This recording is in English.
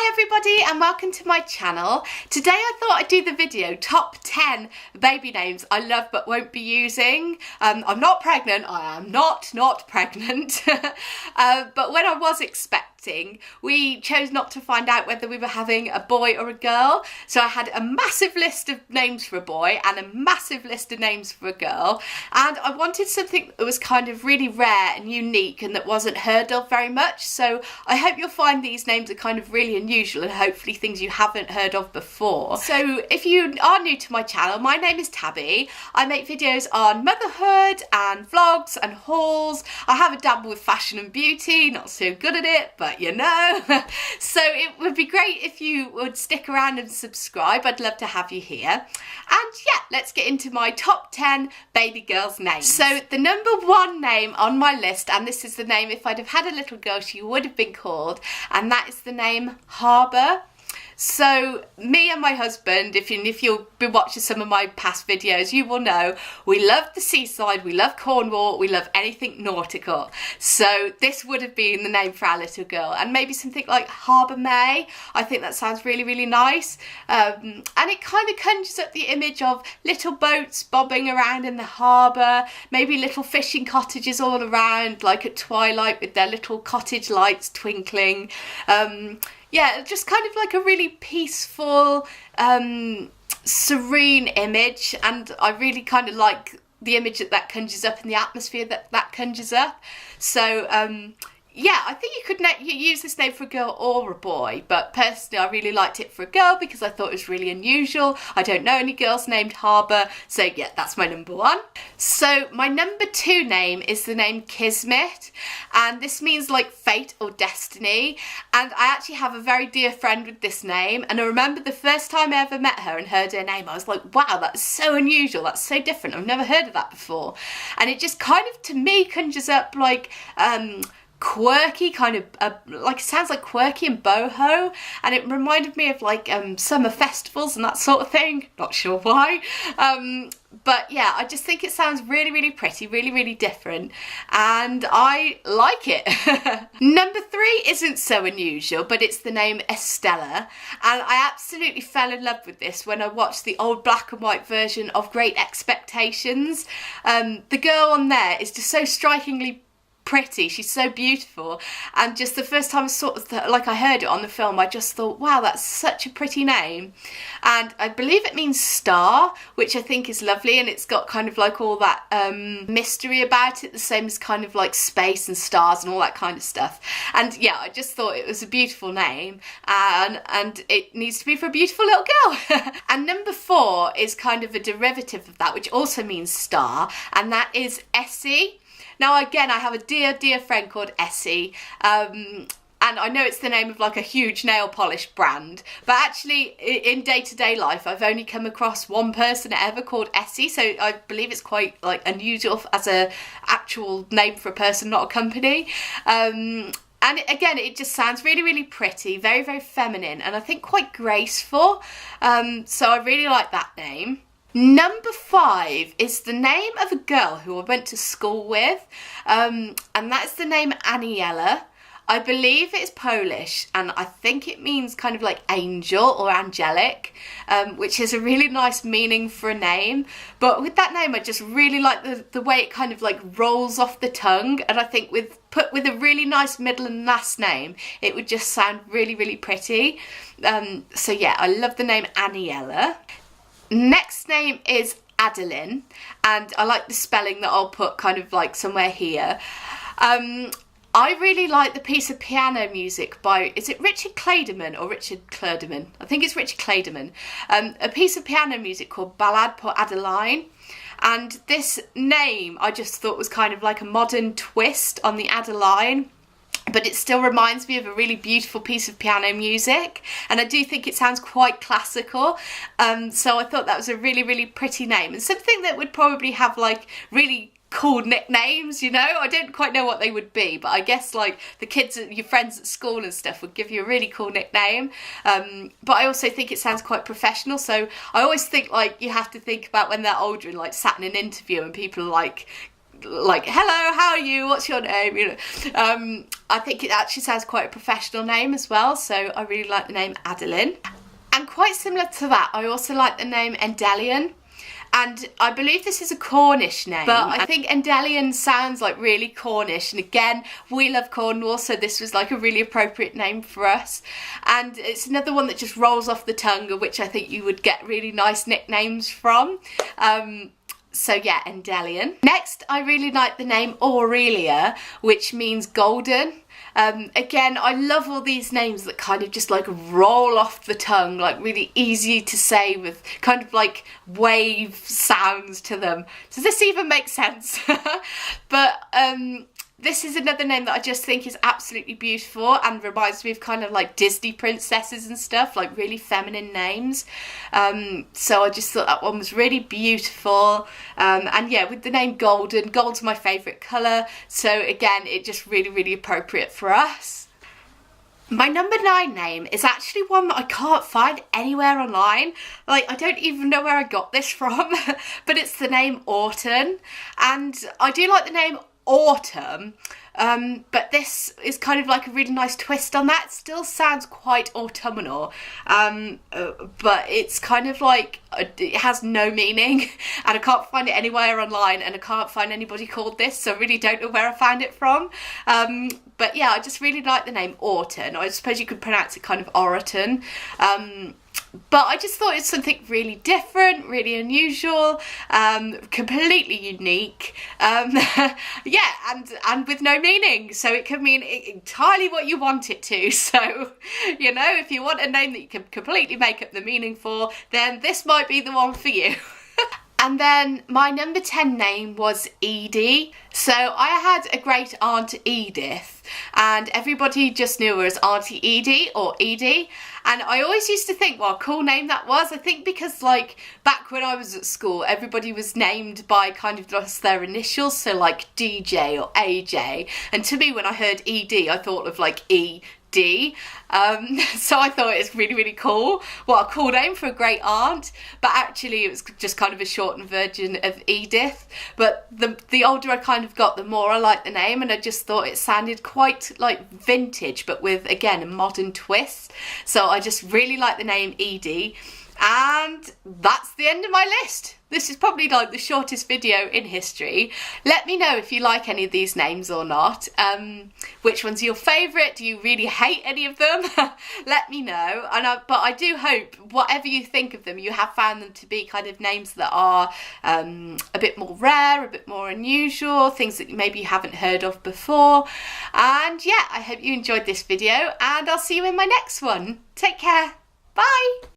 Hi everybody and welcome to my channel. Today I thought I'd do the video top 10 baby names I love but won't be using. I'm not pregnant, I am not pregnant. But when I was expecting, we chose not to find out whether we were having a boy or a girl. So I had a massive list of names for a boy and a massive list of names for a girl. And I wanted something that was kind of really rare and unique and that wasn't heard of very much. So I hope you'll find these names are kind of really unusual and hopefully things you haven't heard of before. So if you are new to my channel, my name is Tabby. I make videos on motherhood and vlogs and hauls. I have a dabble with fashion and beauty, not so good at it, but you know. So it would be great if you would stick around and subscribe. I'd love to have you here. And yeah, let's get into my top 10 baby girls' names. So the number one name on my list, and this is the name if I'd have had a little girl she would have been called, and that is the name Harbour. So me and my husband, if you'll be watching some of my past videos, you will know we love the seaside, we love Cornwall, we love anything nautical. So this would have been the name for our little girl, and maybe something like Harbour May. I think that sounds really, really nice. And it kind of conjures up the image of little boats bobbing around in the harbour, maybe little fishing cottages all around, like at twilight with their little cottage lights twinkling. Yeah, just kind of like a really peaceful, serene image, and I really kind of like the image that conjures up and the atmosphere that conjures up. So yeah, I think you could use this name for a girl or a boy, but personally I really liked it for a girl because I thought it was really unusual. I don't know any girls named Harbour, so yeah, that's my number one. So my number two name is the name Kismet, and this means like fate or destiny, and I actually have a very dear friend with this name, and I remember the first time I ever met her and heard her name, I was like, wow, that's so unusual, that's so different, I've never heard of that before. And it just kind of, to me, conjures up like quirky, kind of like, it sounds like quirky and boho, and it reminded me of like summer festivals and that sort of thing, not sure why. But yeah, I just think it sounds really, really pretty, really, really different, and I like it. Number three isn't so unusual, but it's the name Estella, and I absolutely fell in love with this when I watched the old black and white version of Great Expectations. The girl on there is just so strikingly pretty, she's so beautiful, and just the first time I heard it on the film, I just thought, wow, that's such a pretty name. And I believe it means star, which I think is lovely, and it's got kind of like all that mystery about it, the same as kind of like space and stars and all that kind of stuff. And yeah, I just thought it was a beautiful name, and it needs to be for a beautiful little girl. And number four is kind of a derivative of that, which also means star, and that is Essie. Now again, I have a dear, dear friend called Essie, and I know it's the name of like a huge nail polish brand, but actually in day-to-day life I've only come across one person ever called Essie, so I believe it's quite like unusual as a actual name for a person, not a company. And again, it just sounds really, really pretty, very, very feminine, and I think quite graceful, so I really like that name. Number five is the name of a girl who I went to school with, and that's the name Anniela. I believe it's Polish, and I think it means kind of like angel or angelic, which is a really nice meaning for a name. But with that name, I just really like the way it kind of like rolls off the tongue, and I think put with a really nice middle and last name, it would just sound really, really pretty. So yeah, I love the name Anniela. Next name is Adeline, and I like the spelling that I'll put kind of like somewhere here. I really like the piece of piano music by, is it Richard Clayderman or Richard Clayderman? I think it's Richard Clayderman. A piece of piano music called Ballade pour Adeline. And this name I just thought was kind of like a modern twist on the Adeline, but it still reminds me of a really beautiful piece of piano music, and I do think it sounds quite classical, so I thought that was a really, really pretty name, and something that would probably have like really cool nicknames, you know. I don't quite know what they would be, but I guess like the kids, your friends at school and stuff would give you a really cool nickname, but I also think it sounds quite professional, so I always think like you have to think about when they're older and like sat in an interview and people are like like, hello, how are you, what's your name, you know. I think it actually sounds quite a professional name as well, so I really like the name Adeline. And quite similar to that, I also like the name Endelian. And I believe this is a Cornish name, but I think Endelian sounds like really Cornish, and again, we love Cornwall, so this was like a really appropriate name for us. And it's another one that just rolls off the tongue, which I think you would get really nice nicknames from. So yeah, Endelian. Next, I really like the name Aurelia, which means golden. Again, I love all these names that kind of just like roll off the tongue, like really easy to say with kind of like wave sounds to them. Does this even make sense? But this is another name that I just think is absolutely beautiful and reminds me of kind of like Disney princesses and stuff, like really feminine names. So I just thought that one was really beautiful. And yeah, with the name Golden, gold's my favourite colour. So again, it just really appropriate for us. My number 9 name is actually one that I can't find anywhere online. Like, I don't even know where I got this from, but it's the name Orton. And I do like the name Autumn, but this is kind of like a really nice twist on that. It still sounds quite autumnal, but it's kind of like, it has no meaning, and I can't find it anywhere online, and I can't find anybody called this, so I really don't know where I found it from. But yeah, I just really like the name Orton. I suppose you could pronounce it kind of Orton. But I just thought it's something really different, really unusual, completely unique, yeah, and with no meaning, so it can mean entirely what you want it to. So, you know, if you want a name that you can completely make up the meaning for, then this might be the one for you. And then my number 10 name was Edie. So I had a great aunt Edith, and everybody just knew her as Auntie Edie or Edie. And I always used to think, what a cool name that was. I think because, like, back when I was at school, everybody was named by kind of just their initials, so like DJ or AJ. And to me, when I heard ED, I thought of like ED. So I thought it's really cool. What a cool name for a great aunt. But actually it was just kind of a shortened version of Edith. But the older I kind of got, the more I liked the name, and I just thought it sounded quite like vintage, but with, again, a modern twist. So I just really like the name Edie. And that's the end of my list. This is probably like the shortest video in history. Let me know if you like any of these names or not. Which one's your favourite? Do you really hate any of them? Let me know. But I do hope, whatever you think of them, you have found them to be kind of names that are a bit more rare, a bit more unusual, things that maybe you haven't heard of before. And yeah, I hope you enjoyed this video, and I'll see you in my next one. Take care.